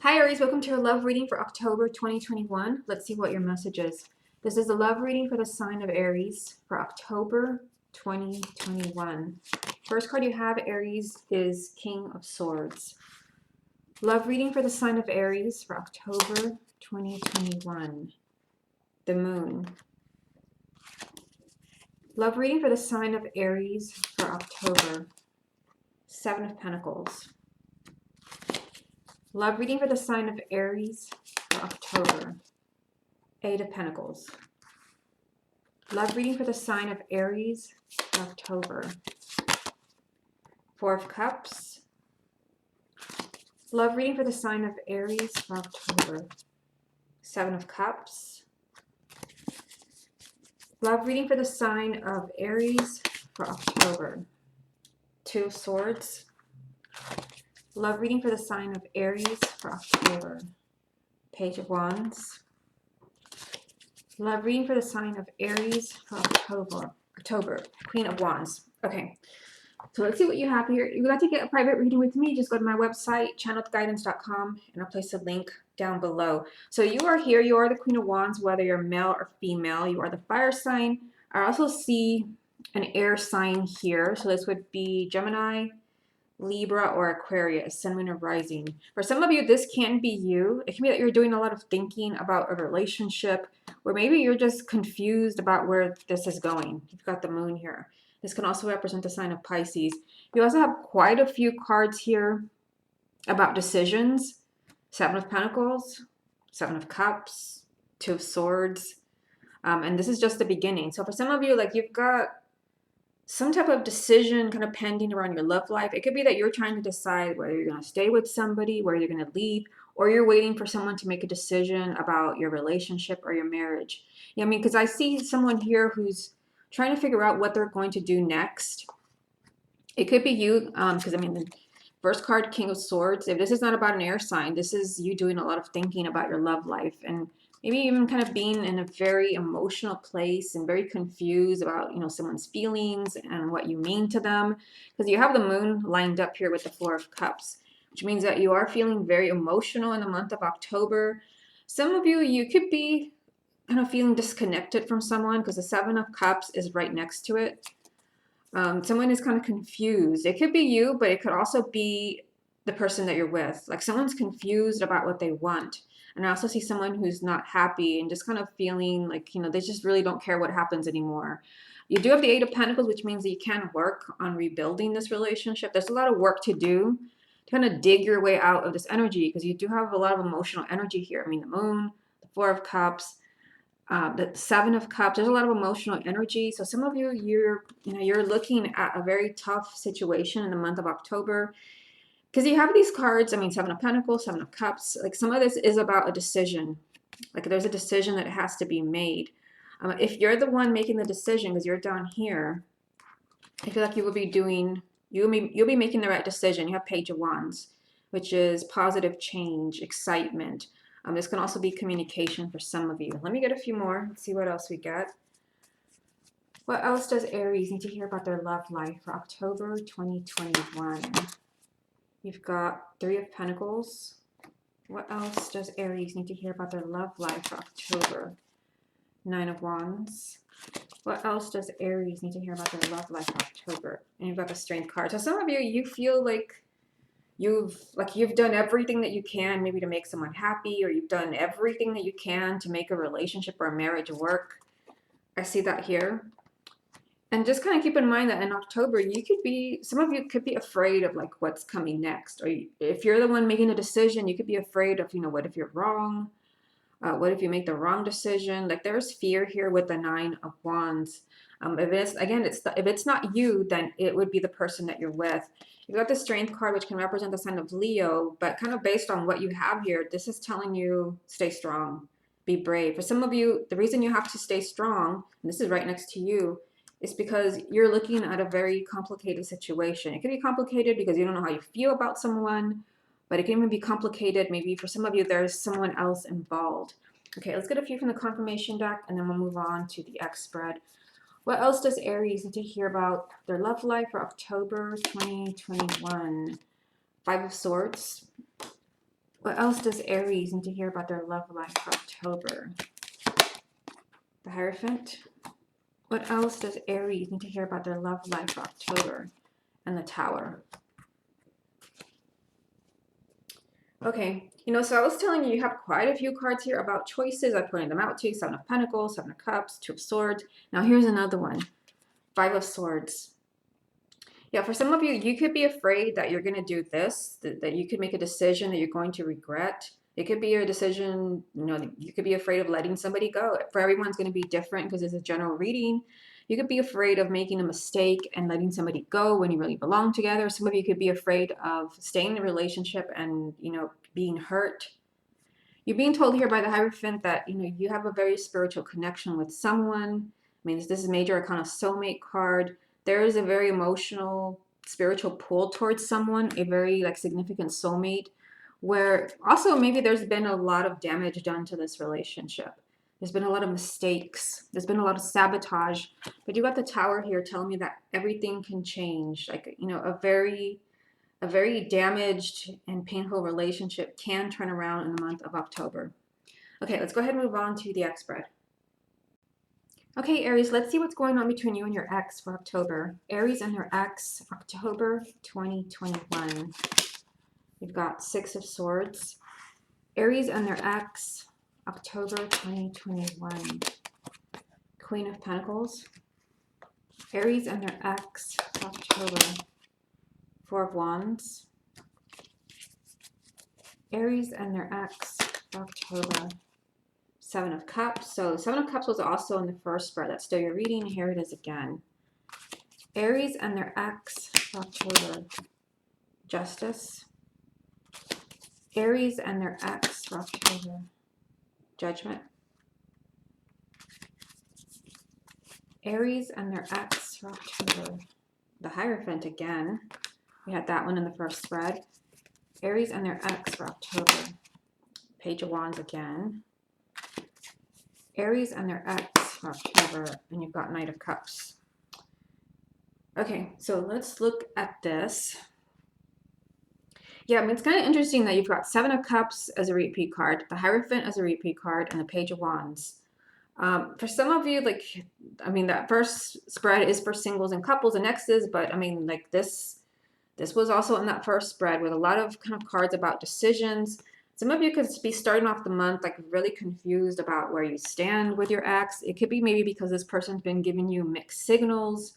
Hi Aries, welcome to your love reading for October 2021. Let's see what your message is. This is the love reading for the sign of Aries for October 2021. First card you have, Aries, is King of Swords. Love reading for the sign of Aries for October 2021. The Moon. Love reading for the sign of Aries for October. Seven of Pentacles. Love reading for the sign of Aries for October. Eight of Pentacles. Love reading for the sign of Aries for October. Four of Cups. Love reading for the sign of Aries for October. Seven of Cups. Love reading for the sign of Aries for October. Two of Swords. Love reading for the sign of Aries for October. Page of Wands. Love reading for the sign of Aries for October. Queen of Wands. Okay. So let's see what you have here. If you'd like to get a private reading with me, just go to my website, channelguidance.com, and I'll place a link down below. So you are here. You are the Queen of Wands, whether you're male or female. You are the fire sign. I also see an air sign here. So this would be Gemini, Libra, or Aquarius, Sun, Moon, or Rising. For some of you, this can be you. It can be that you're doing a lot of thinking about a relationship, or maybe you're just confused about where this is going. You've got the Moon here. This can also represent the sign of Pisces. You also have quite a few cards here about decisions. Seven of Pentacles, Seven of Cups, Two of Swords. And this is just the beginning. So for some of you, like you've got some type of decision kind of pending around your love life. It could be that you're trying to decide whether you're going to stay with somebody, whether you're going to leave, or you're waiting for someone to make a decision about your relationship or your marriage. Yeah, I mean, because I see someone here who's trying to figure out what they're going to do next. It could be you, because I mean, the first card, King of Swords. If this is not about an air sign, this is you doing a lot of thinking about your love life and maybe even kind of being in a very emotional place and very confused about, someone's feelings and what you mean to them. Because you have the Moon lined up here with the Four of Cups, which means that you are feeling very emotional in the month of October. Some of you, you could be kind of feeling disconnected from someone because the Seven of Cups is right next to it. Someone is kind of confused. It could be you, but it could also be the person that you're with. Like someone's confused about what they want. And I also see someone who's not happy and just kind of feeling like, they just really don't care what happens anymore. You do have the Eight of Pentacles, which means that you can work on rebuilding this relationship. There's a lot of work to do to kind of dig your way out of this energy because you do have a lot of emotional energy here. I mean, the Moon, the Four of Cups, the Seven of Cups. There's a lot of emotional energy. So some of you, you're looking at a very tough situation in the month of October because you have these cards. I mean, Seven of Pentacles, Seven of Cups. Like some of this is about a decision. Like there's a decision that has to be made. If you're the one making the decision, because you're down here, I feel like you will be doing. You'll be making the right decision. You have Page of Wands, which is positive change, excitement. This can also be communication for some of you. Let me get a few more. Let's see what else we got. What else does Aries need to hear about their love life for October 2021? You've got Three of Pentacles. What else does Aries need to hear about their love life for October? Nine of Wands. What else does Aries need to hear about their love life for October? And you've got the Strength card. So some of you, you feel like you've done everything that you can maybe to make someone happy, or you've done everything that you can to make a relationship or a marriage work. I see that here. And just kind of keep in mind that in October, some of you could be afraid of like what's coming next. Or if you're the one making a decision, you could be afraid of, what if you're wrong? What if you make the wrong decision? Like there's fear here with the Nine of Wands. If it's not you, then it would be the person that you're with. You've got the Strength card, which can represent the sign of Leo, but kind of based on what you have here, this is telling you stay strong, be brave. For some of you, the reason you have to stay strong, and this is right next to you, is because you're looking at a very complicated situation. It can be complicated because you don't know how you feel about someone, but it can even be complicated. Maybe for some of you, there's someone else involved. Okay, let's get a few from the confirmation deck, and then we'll move on to the X spread. What else does Aries need to hear about their love life for October 2021? Five of Swords. What else does Aries need to hear about their love life for October? The Hierophant. What else does Aries need to hear about their love life for October? And the Tower. Okay, so I was telling you, you have quite a few cards here about choices. I'm pointing them out to you. Seven of Pentacles, Seven of Cups, Two of Swords. Now here's another one. Five of Swords. Yeah, for some of you, you could be afraid that you're going to do this, that you could make a decision that you're going to regret. It could be a decision, you could be afraid of letting somebody go. For everyone's going to be different because it's a general reading. You could be afraid of making a mistake and letting somebody go when you really belong together. Some of you could be afraid of staying in a relationship and, being hurt. You're being told here by the Hierophant that, you have a very spiritual connection with someone. I mean, this is Major Arcana Soulmate card. There is a very emotional, spiritual pull towards someone, a very significant soulmate, where also maybe there's been a lot of damage done to this relationship. There's been a lot of mistakes. There's been a lot of sabotage. But you got the Tower here telling me that everything can change. A very damaged and painful relationship can turn around in the month of October. Okay, let's go ahead and move on to the X spread. Okay, Aries, let's see what's going on between you and your ex for October. Aries and their ex, October 2021. We've got Six of Swords. Aries and their ex, October 2021. Queen of Pentacles. Aries and their ex, October. Four of Wands. Aries and their ex, October. Seven of Cups. So Seven of Cups was also in the first spread. That's still your reading. Here it is again. Aries and their ex, October. Justice. Aries and their ex for October. Judgment. Aries and their ex for October. The Hierophant again. We had that one in the first spread. Aries and their ex for October. Page of Wands again. Aries and their ex for October. And you've got Knight of Cups. Okay, so let's look at this. Yeah, I mean, it's kind of interesting that you've got Seven of Cups as a repeat card, the Hierophant as a repeat card, and the Page of Wands. For some of you, that first spread is for singles and couples and exes, but this was also in that first spread with a lot of kind of cards about decisions. Some of you could be starting off the month really confused about where you stand with your ex. It could be maybe because this person's been giving you mixed signals.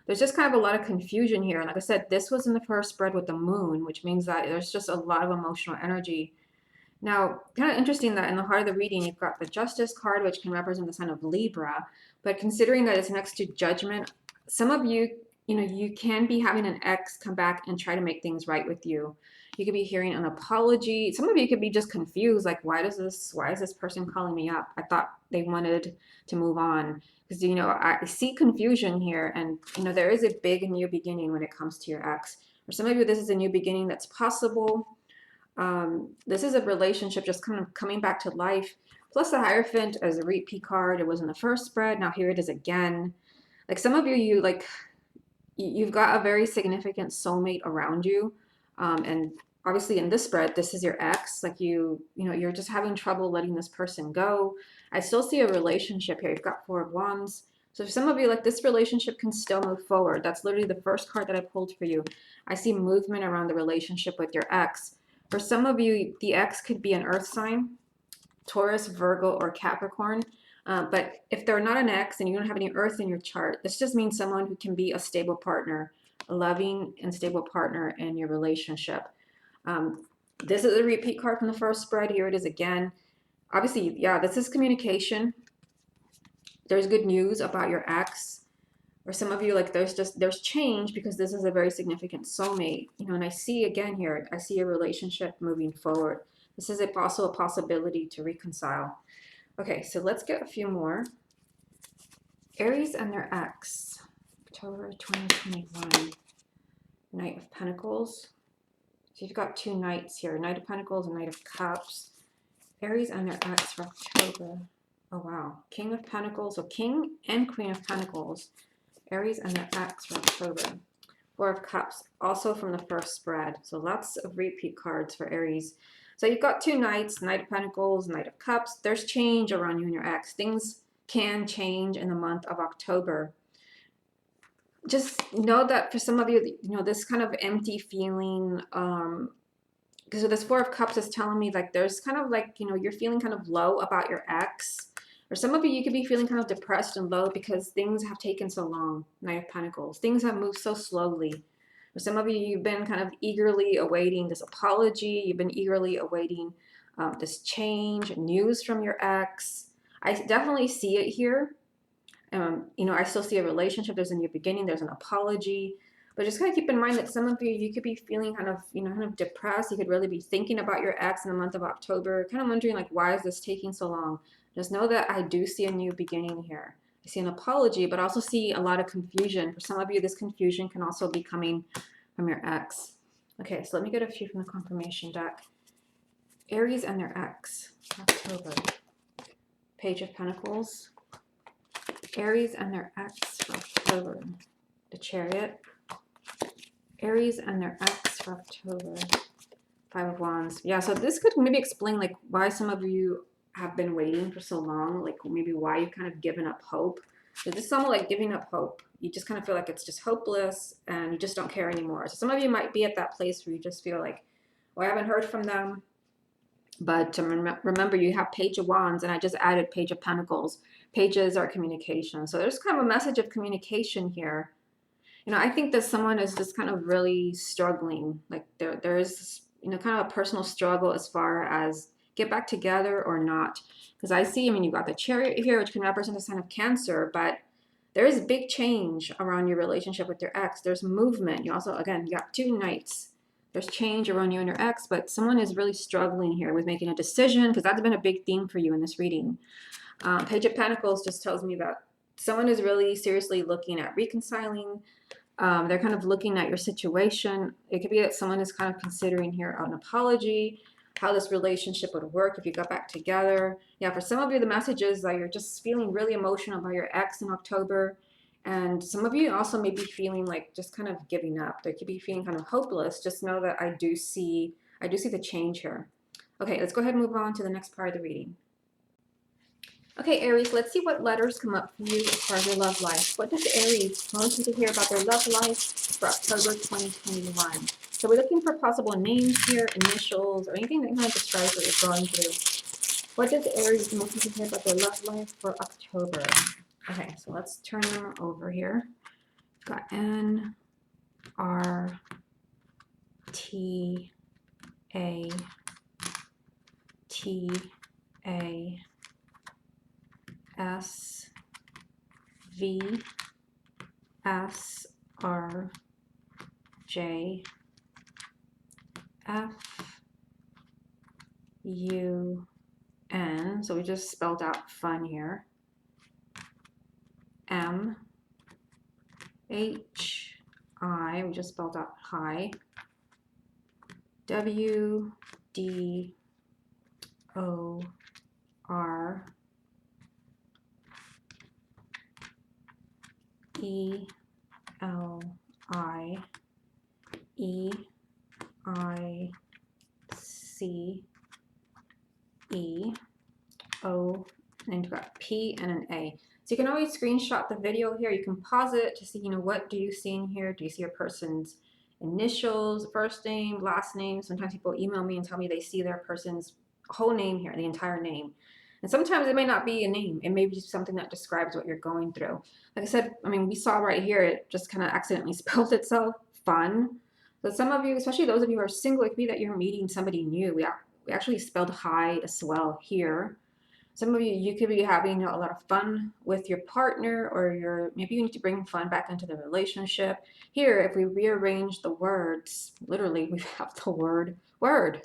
There's just kind of a lot of confusion here. And like I said, this was in the first spread with the moon, which means that there's just a lot of emotional energy. Now, kind of interesting that in the heart of the reading, you've got the Justice card, which can represent the sign of Libra. But considering that it's next to Judgment, some of you, you can be having an ex come back and try to make things right with you. You could be hearing an apology. Some of you could be just confused, why is this person calling me up? I thought they wanted to move on. Because, I see confusion here, and, there is a big new beginning when it comes to your ex. For some of you, this is a new beginning that's possible. This is a relationship just kind of coming back to life. Plus the Hierophant as a repeat card. It was in the first spread. Now here it is again. Some of you, you've got a very significant soulmate around you. And obviously in this spread, this is your ex. You're just having trouble letting this person go. I still see a relationship here. You've got Four of Wands. So for some of you, this relationship can still move forward. That's literally the first card that I pulled for you. I see movement around the relationship with your ex. For some of you, the ex could be an earth sign, Taurus, Virgo, or Capricorn. But if they're not an ex and you don't have any earth in your chart, this just means someone who can be a stable partner, a loving and stable partner in your relationship. This is a repeat card from the first spread. Here it is again. Obviously, yeah, this is communication. There's good news about your ex. Or some of you, there's change because this is a very significant soulmate, and I see again here, I see a relationship moving forward. This is also a possibility to reconcile. Okay, so let's get a few more. Aries and their ex, October 2021. Knight of Pentacles. So you've got two knights here, Knight of Pentacles and Knight of Cups. Aries and their ex for October. Oh, wow. King of Pentacles, so King and Queen of Pentacles. Aries and their ex for October. Four of Cups, also from the first spread. So lots of repeat cards for Aries. So you've got two knights, Knight of Pentacles, Knight of Cups. There's change around you and your ex. Things can change in the month of October. Just know that for some of you, you know, this kind of empty feeling, because this Four of Cups is telling me like there's kind of like, you know, you're feeling kind of low about your ex. Or some of you could be feeling kind of depressed and low because things have taken so long. Knight of Pentacles. Things have moved so slowly. For some of you, you've been kind of eagerly awaiting this apology. You've been eagerly awaiting this change, news from your ex. I definitely see it here. You know, I still see a relationship. There's a new beginning. There's an apology. But just kind of keep in mind that some of you could be feeling kind of, you know, kind of depressed. You could really be thinking about your ex in the month of October, kind of wondering like, why is this taking so long? Just know that I do see a new beginning here. I see an apology, but also see a lot of confusion. For some of you, this confusion can also be coming from your ex. Okay, so let me get a few from the confirmation deck. Aries and their ex, October. Page of Pentacles. Aries and their ex for October. The Chariot. Aries and their ex for October. Five of Wands. Yeah, so this could maybe explain like why some of you have been waiting for so long, like maybe why you've kind of given up hope. So this is almost like giving up hope. You just kind of feel like it's just hopeless and you just don't care anymore. So some of you might be at that place where you just feel like, well, I haven't heard from them. But remember, you have Page of Wands, and I just added Page of Pentacles. Pages are communication. So there's kind of a message of communication here. You know, I think that someone is just kind of really struggling. Like there is, you know, kind of a personal struggle as far as get back together or not. Because I see, I mean, you've got the Chariot here, which can represent a sign of Cancer, but there is big change around your relationship with your ex. There's movement. You also, again, you got two knights. There's change around you and your ex, but someone is really struggling here with making a decision because that's been a big theme for you in this reading. Page of Pentacles just tells me that someone is really seriously looking at reconciling. They're kind of looking at your situation. It could be that someone is kind of considering here an apology, how this relationship would work if you got back together. Yeah, for some of you, the message is that you're just feeling really emotional about your ex in October. And some of you also may be feeling like just kind of giving up. They could be feeling kind of hopeless. Just know that I do see the change here. Okay, let's go ahead and move on to the next part of the reading. Okay, Aries, let's see what letters come up for you as far as your love life. What does Aries want you to hear about their love life for October 2021? So we're looking for possible names here, initials, or anything that kind of describes what you're going through. What does Aries want you to hear about their love life for October? Okay, so let's turn them over here. We've got N, R, T, A, T, A, S, V, S, R, J, F, U, N. So we just spelled out fun here. M, H, I. We just spelled out high. W, D, O, R, E, L, I, E, I, C, E, O, and you've got P and an A. So you can always screenshot the video here. You can pause it to see, you know, what do you see in here? Do you see a person's initials, first name, last name? Sometimes people email me and tell me they see their person's whole name here, the entire name. And sometimes it may not be a name. It may be something that describes what you're going through. Like I said, I mean, we saw right here, it just kind of accidentally spelled itself, fun. But some of you, especially those of you who are single, it could be that you're meeting somebody new. We actually spelled high as well here. Some of you could be having a lot of fun with your partner, or maybe you need to bring fun back into the relationship. Here, if we rearrange the words, literally we have the word word.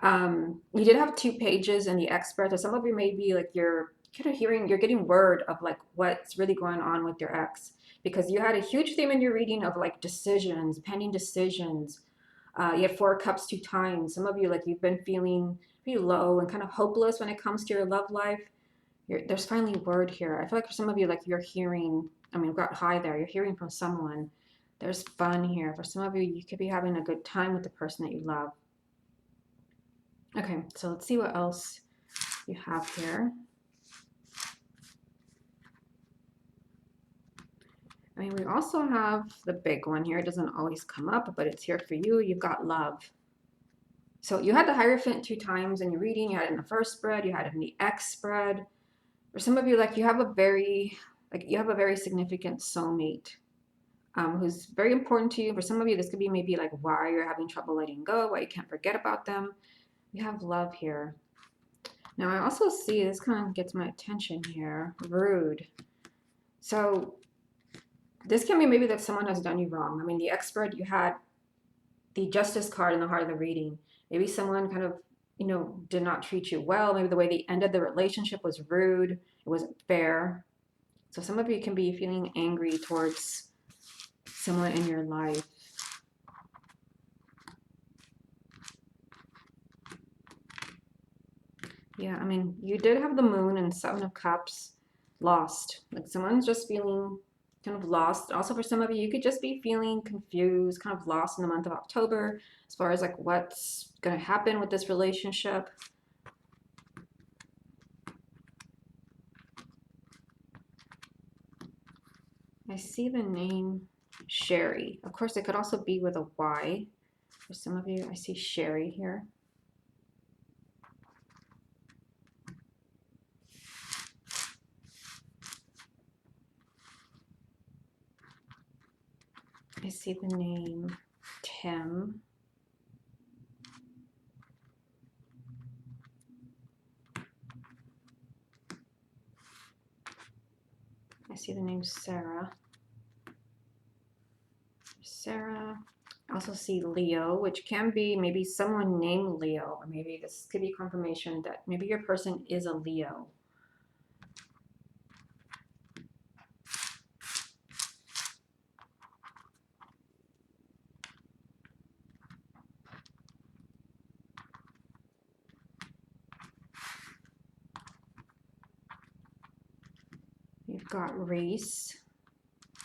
You did have 2 pages in the expert. So some of you may be like you're getting word of like what's really going on with your ex, because you had a huge theme in your reading of like decisions, pending decisions. You had 4 cups 2 times. Some of you, like, you've been feeling pretty low and kind of hopeless when it comes to your love life. There's finally word here. I feel like for some of you, like, you're hearing, I mean, we've got high there. You're hearing from someone. There's fun here. For some of you, you could be having a good time with the person that you love. Okay, so let's see what else you have here. I mean, we also have the big one here. It doesn't always come up, but it's here for you. You've got love. So you had the Hierophant 2 times in your reading. You had it in the first spread. You had it in the X spread. For some of you, like you have a very significant soulmate who's very important to you. For some of you, this could be maybe like why you're having trouble letting go, why you can't forget about them. You have love here. Now I also see, this kind of gets my attention here, rude. So this can be maybe that someone has done you wrong. I mean, the X spread, you had the Justice card in the heart of the reading. Maybe someone kind of, did not treat you well. Maybe the way they ended the relationship was rude. It wasn't fair. So some of you can be feeling angry towards someone in your life. Yeah, I mean, you did have the Moon and 7 of Cups lost. Like someone's just feeling kind of lost. Also, for some of you, you could just be feeling confused, kind of lost in the month of October as far as like what's going to happen with this relationship. I see the name Sherry. Of course, it could also be with a Y. For some of you, I see Sherry here. I see the name Tim. I see the name Sarah. Sarah. I also see Leo, which can be maybe someone named Leo, or maybe this could be confirmation that maybe your person is a Leo. You've got Reese.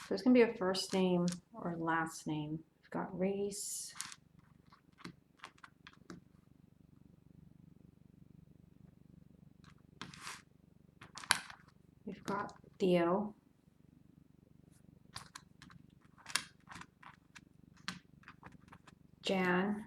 So it's going to be a first name or last name. You've got Reese. We've got Theo. Jan.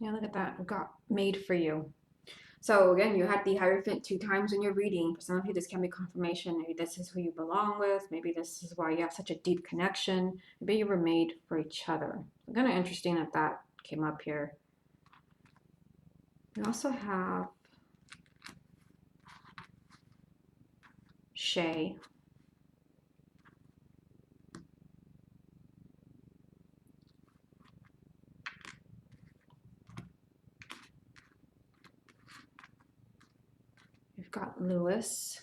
Yeah, look at that. We've got made for you. So again, you had the Hierophant 2 times in your reading. For some of you, this can be confirmation. Maybe this is who you belong with. Maybe this is why you have such a deep connection. Maybe you were made for each other. Kind of interesting that that came up here. We also have Shay. We've got Lewis.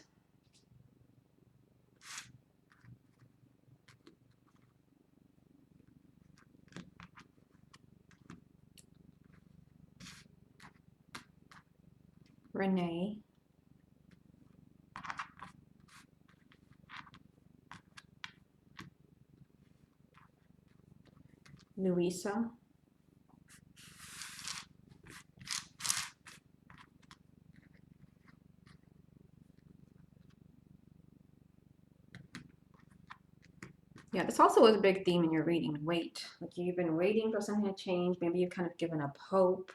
Renee. Louisa. Yeah, this also was a big theme in your reading. Wait. Like you've been waiting for something to change. Maybe you've kind of given up hope.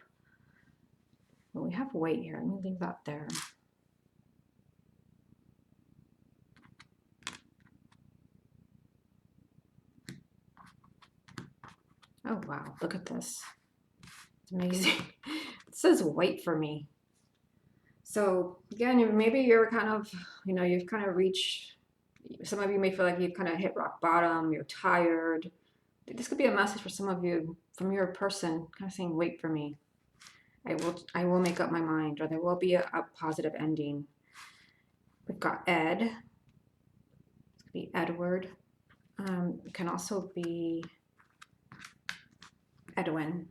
But we have wait here. Let me leave that there. Oh, wow. Look at this. It's amazing. It says wait for me. So again, maybe you're kind of, you've kind of reached, some of you may feel like you've kind of hit rock bottom, you're tired. This could be a message for some of you from your person, kind of saying, wait for me. I will make up my mind, or there will be a positive ending. We've got Ed. It could be Edward. It can also be Edwin.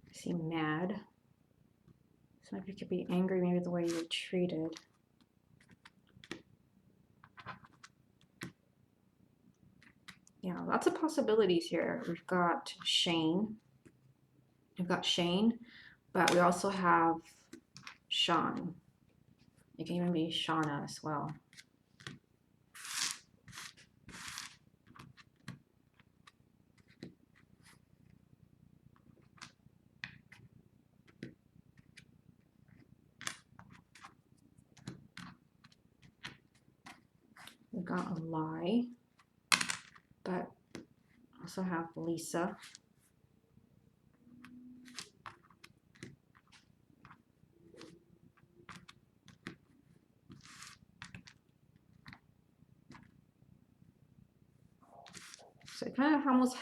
I see mad. So maybe you could be angry, maybe the way you were treated. Yeah, lots of possibilities here. We've got Shane. We've got Shane, but we also have Sean. It can even be Shauna as well. We've got a lie, but also have Lisa. So I kind of almost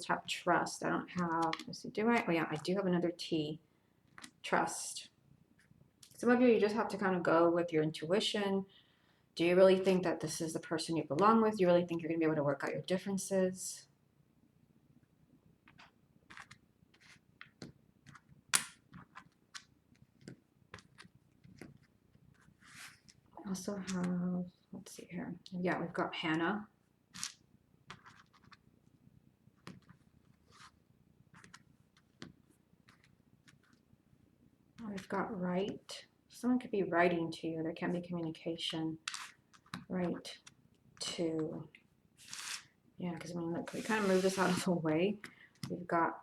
have trust. I don't have, let's see, do I? Oh yeah, I do have another T, trust. Some of you just have to kind of go with your intuition. Do you really think that this is the person you belong with? Do you really think you're going to be able to work out your differences? I also have, let's see here. Yeah, we've got Hannah. We've got write. Someone could be writing to you. There can be communication. Write to. Yeah, because I mean, look, we kind of move this out of the way. We've got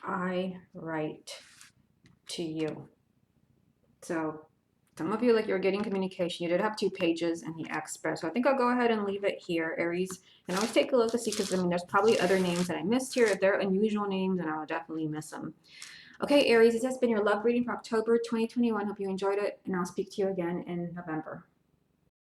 I write to you. So some of you, like, you're getting communication. You did have 2 pages and the express. So I think I'll go ahead and leave it here, Aries. And always take a look to see, because I mean, there's probably other names that I missed here. If they're unusual names, then I will definitely miss them. Okay, Aries, this has been your love reading for October 2021. Hope you enjoyed it, and I'll speak to you again in November.